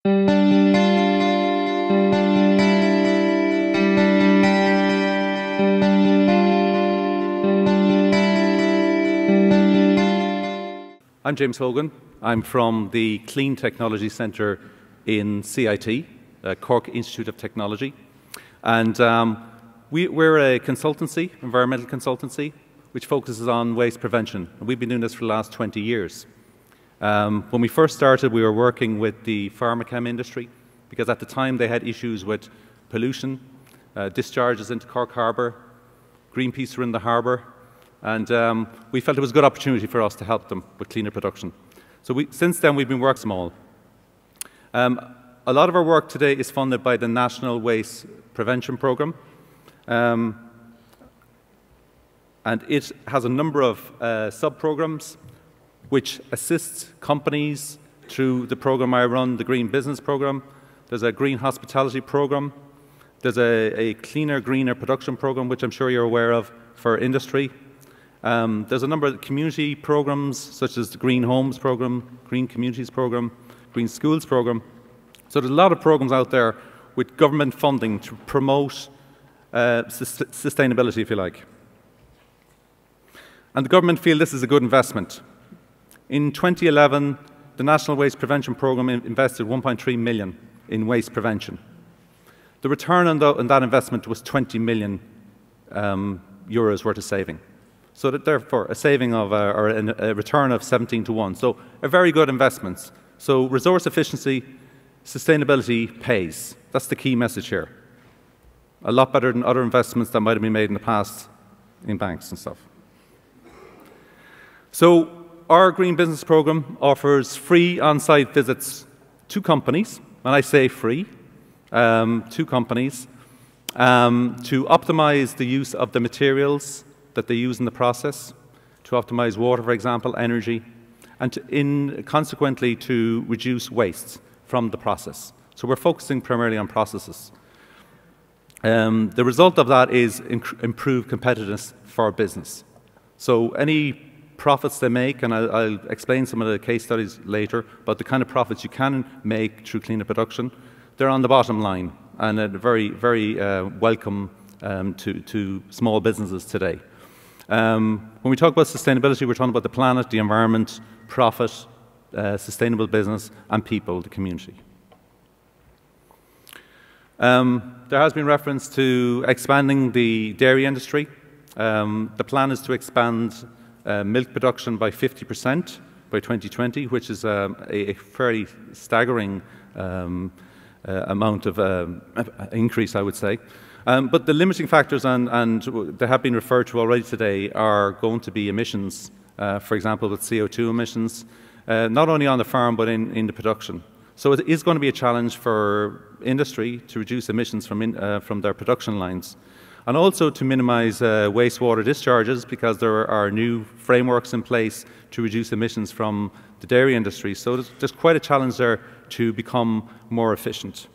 I'm James Hogan. I'm from the Clean Technology Centre in CIT, Cork Institute of Technology. And we're a consultancy, environmental consultancy, which focuses on waste prevention. And we've been doing this for the last 20 years. When we first started, we were working with the pharmachem industry, because at the time they had issues with pollution, discharges into Cork Harbour, Greenpeace were in the harbour, and we felt it was a good opportunity for us to help them with cleaner production. So since then, we've been working small. A lot of our work today is funded by the National Waste Prevention Programme, and it has a number of sub-programmes which assist companies through the programme I run, the Green Business Programme. There's a Green Hospitality Programme. There's a Cleaner, Greener Production Programme, which I'm sure you're aware of, for industry. There's a number of community programs, such as the Green Homes Programme, Green Communities Programme, Green Schools Programme. So there's a lot of programs out there with government funding to promote sustainability, if you like. And the government feel this is a good investment. In 2011, the National Waste Prevention Programme invested 1.3 million in waste prevention. The return on that investment was 20 million euros worth of saving. So that therefore a saving of, or a return of 17 to 1. So a very good investment. So resource efficiency, sustainability pays. That's the key message here. A lot better than other investments that might have been made in the past in banks and stuff. So our Green Business Programme offers free on-site visits to companies, and I say free, to companies, to optimize the use of the materials that they use in the process, to optimize water, for example, energy, and consequently to reduce waste from the process. So we're focusing primarily on processes. The result of that is improved competitiveness for business. So any profits they make, and I'll explain some of the case studies later, but the kind of profits you can make through cleaner production, they're on the bottom line, and very, very welcome to small businesses today. When we talk about sustainability, we're talking about the planet, the environment, profit, sustainable business, and people, the community. There has been reference to expanding the dairy industry. The plan is to expand milk production by 50% by 2020, which is a fairly staggering amount of increase, I would say. But the limiting factors, and they have been referred to already today, are going to be emissions, for example, with CO2 emissions, not only on the farm but in the production. So it is going to be a challenge for industry to reduce emissions from their production lines, and also to minimise wastewater discharges, because there are new frameworks in place to reduce emissions from the dairy industry. So there's quite a challenge there to become more efficient.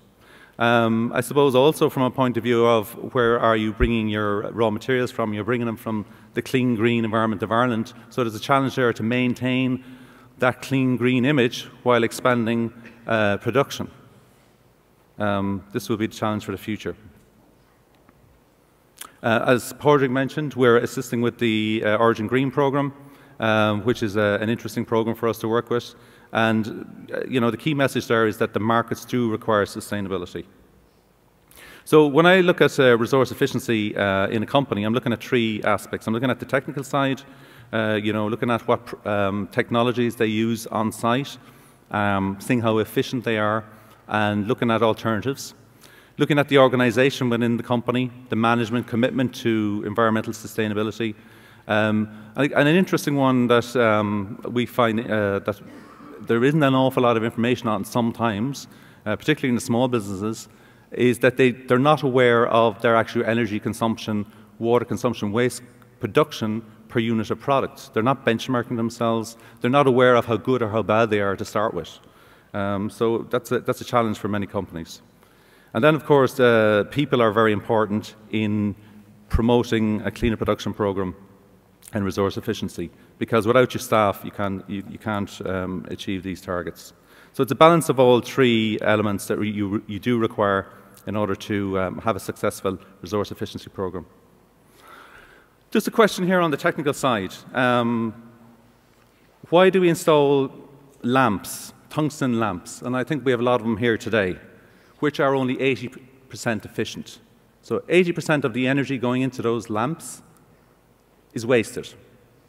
I suppose also from a point of view of where are you bringing your raw materials from, you're bringing them from the clean green environment of Ireland. So there's a challenge there to maintain that clean green image while expanding production. This will be the challenge for the future. As Padraig mentioned, we're assisting with the Origin Green programme, which is an interesting programme for us to work with. And the key message there is that the markets do require sustainability. So when I look at resource efficiency in a company, I'm looking at three aspects. I'm looking at the technical side, looking at what technologies they use on site, seeing how efficient they are, and looking at alternatives. Looking at the organisation within the company, the management commitment to environmental sustainability. And an interesting one that we find that there isn't an awful lot of information on sometimes, particularly in the small businesses, is that they're not aware of their actual energy consumption, water consumption, waste production per unit of product. They're not benchmarking themselves. They're not aware of how good or how bad they are to start with. So that's a challenge for many companies. And then, of course, people are very important in promoting a cleaner production programme and resource efficiency, because without your staff, you can't achieve these targets. So it's a balance of all three elements that you do require in order to have a successful resource efficiency program. Just a question here on the technical side. Why do we install lamps, tungsten lamps? And I think we have a lot of them here today, which are only 80% efficient. So 80% of the energy going into those lamps is wasted.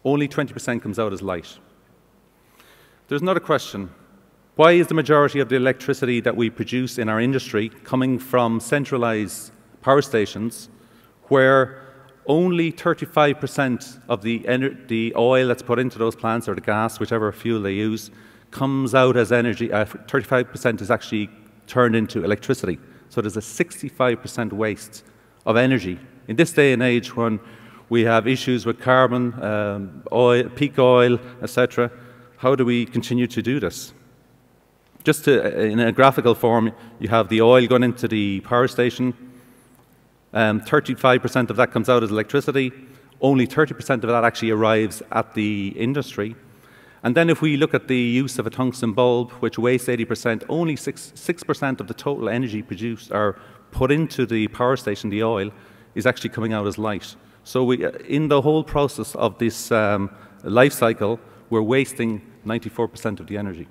Only 20% comes out as light. There's another question. Why is the majority of the electricity that we produce in our industry coming from centralized power stations where only 35% of the oil that's put into those plants, or the gas, whichever fuel they use, comes out as energy? 35% is actually turned into electricity. So there's a 65% waste of energy. In this day and age when we have issues with carbon, oil, peak oil, etc., how do we continue to do this? Just in a graphical form, you have the oil going into the power station. 35% of that comes out as electricity. Only 30% of that actually arrives at the industry. And then if we look at the use of a tungsten bulb, which wastes 80%, only 6% of the total energy produced or put into the power station, the oil, is actually coming out as light. So in the whole process of this life cycle, we're wasting 94% of the energy.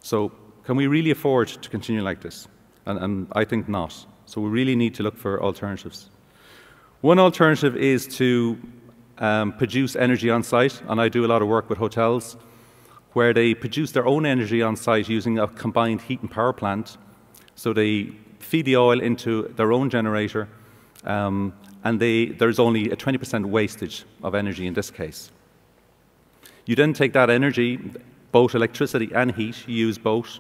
So can we really afford to continue like this? And I think not. So we really need to look for alternatives. One alternative is to produce energy on site, and I do a lot of work with hotels where they produce their own energy on site using a combined heat and power plant. So they feed the oil into their own generator, and there's only a 20% wastage of energy in this case. You then take that energy, both electricity and heat, you use both,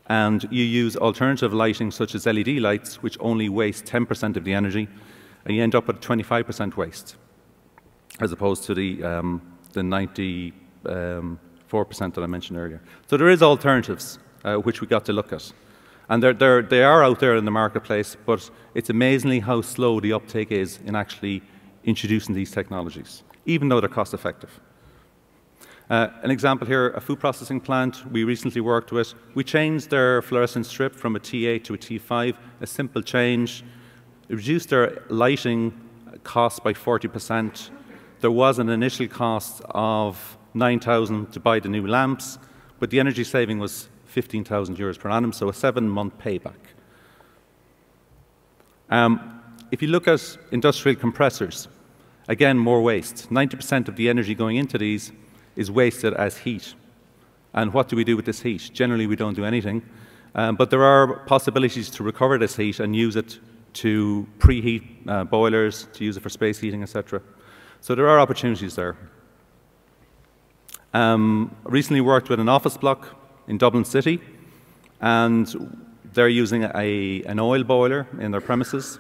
and you use alternative lighting such as LED lights, which only waste 10% of the energy, and you end up at 25% waste, as opposed to the 94% that I mentioned earlier. So there is alternatives which we got to look at, and they are out there in the marketplace, but it's amazingly how slow the uptake is in actually introducing these technologies, even though they're cost effective. An example here, a food processing plant we recently worked with. We changed their fluorescent strip from a T8 to a T5, a simple change. It reduced their lighting cost by 40%. There was an initial cost of 9,000 to buy the new lamps, but the energy saving was 15,000 euros per annum, so a 7-month payback. If you look at industrial compressors, again, more waste. 90% of the energy going into these is wasted as heat. And what do we do with this heat? Generally, we don't do anything. But there are possibilities to recover this heat and use it to preheat boilers, to use it for space heating, etc. So there are opportunities there. Recently worked with an office block in Dublin City, and they're using an oil boiler in their premises,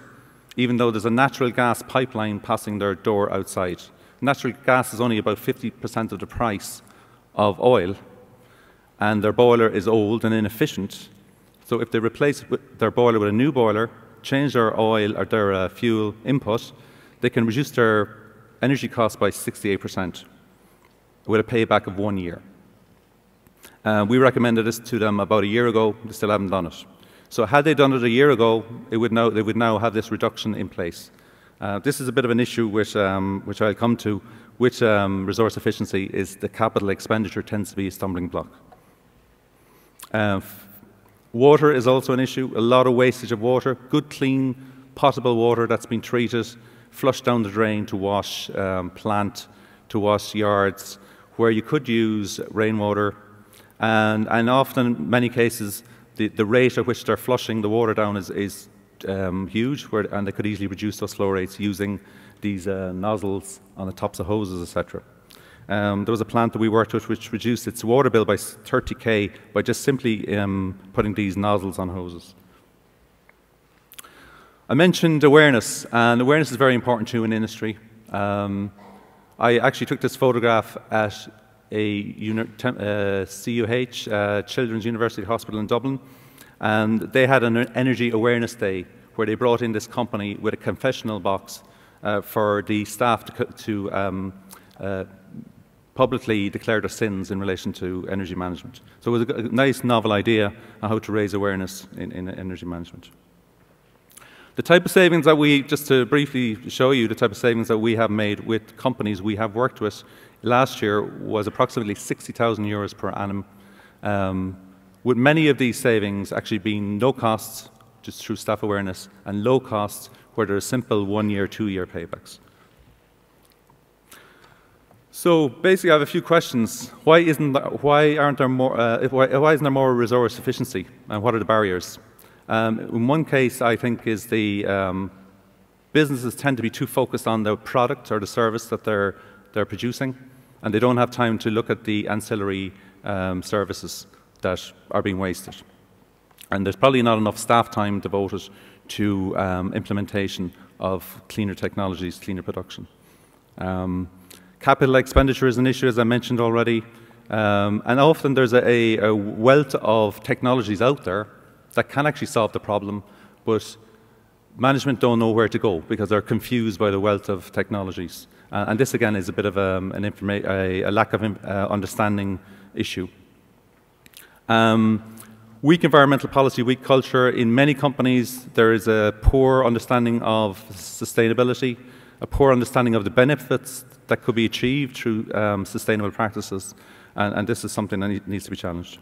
even though there's a natural gas pipeline passing their door outside. Natural gas is only about 50% of the price of oil, and their boiler is old and inefficient. So if they replace their boiler with a new boiler, change their oil or their fuel input, they can reduce their energy costs by 68% with a payback of 1 year. We recommended this to them about a year ago. They still haven't done it. So had they done it a year ago, they would now have this reduction in place. This is a bit of an issue which I'll come to, with resource efficiency, is the capital expenditure tends to be a stumbling block. Water is also an issue, a lot of wastage of water. Good, clean, potable water that's been treated, flushed down the drain to wash plant, to wash yards, where you could use rainwater. And often, many cases, the rate at which they're flushing the water down is huge, and they could easily reduce those flow rates using these nozzles on the tops of hoses, etc. There was a plant that we worked with which reduced its water bill by 30k by just simply putting these nozzles on hoses. I mentioned awareness, and awareness is very important too in industry. I actually took this photograph at a CUH, Children's University Hospital in Dublin, and they had an Energy Awareness Day where they brought in this company with a confessional box for the staff to publicly declare their sins in relation to energy management. So it was a nice novel idea on how to raise awareness in energy management. The type of savings that we, just to briefly show you the type of savings that we have made with companies we have worked with last year was approximately 60,000 euros per annum, with many of these savings actually being no costs, just through staff awareness, and low costs where there are simple 1-year, 2-year paybacks. So basically I have a few questions. Why isn't there more resource efficiency, and what are the barriers? In one case, I think, is the businesses tend to be too focused on the product or the service that they're producing, and they don't have time to look at the ancillary services that are being wasted. And there's probably not enough staff time devoted to implementation of cleaner technologies, cleaner production. Capital expenditure is an issue, as I mentioned already, and often there's a wealth of technologies out there that can actually solve the problem, but management don't know where to go because they're confused by the wealth of technologies. And this, again, is a bit of a lack of understanding issue. Weak environmental policy, weak culture. In many companies, there is a poor understanding of sustainability, a poor understanding of the benefits that could be achieved through sustainable practices, and this is something that needs to be challenged.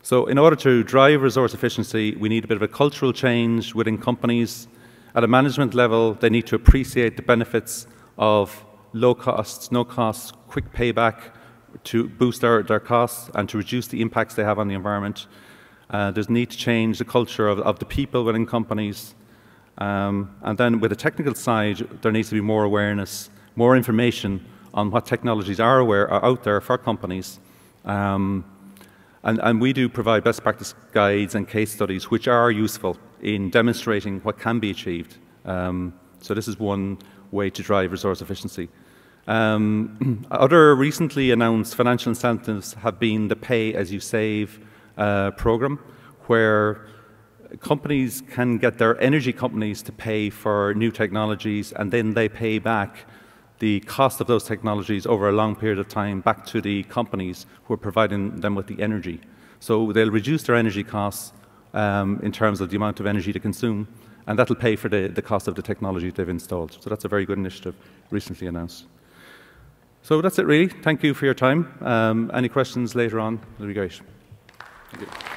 So in order to drive resource efficiency, we need a bit of a cultural change within companies. At a management level, they need to appreciate the benefits of low costs, no costs, quick payback to boost their costs and to reduce the impacts they have on the environment. There's need to change the culture of the people within companies. And then with the technical side, there needs to be more awareness, more information on what technologies are out there for companies. And we do provide best practice guides and case studies which are useful in demonstrating what can be achieved. So this is one way to drive resource efficiency. Other recently announced financial incentives have been the Pay As You Save program, where companies can get their energy companies to pay for new technologies, and then they pay back the cost of those technologies over a long period of time back to the companies who are providing them with the energy. So they'll reduce their energy costs in terms of the amount of energy to consume, and that'll pay for the cost of the technology they've installed. So that's a very good initiative recently announced. So that's it really. Thank you for your time. Any questions later on? That'll be great. Thank you.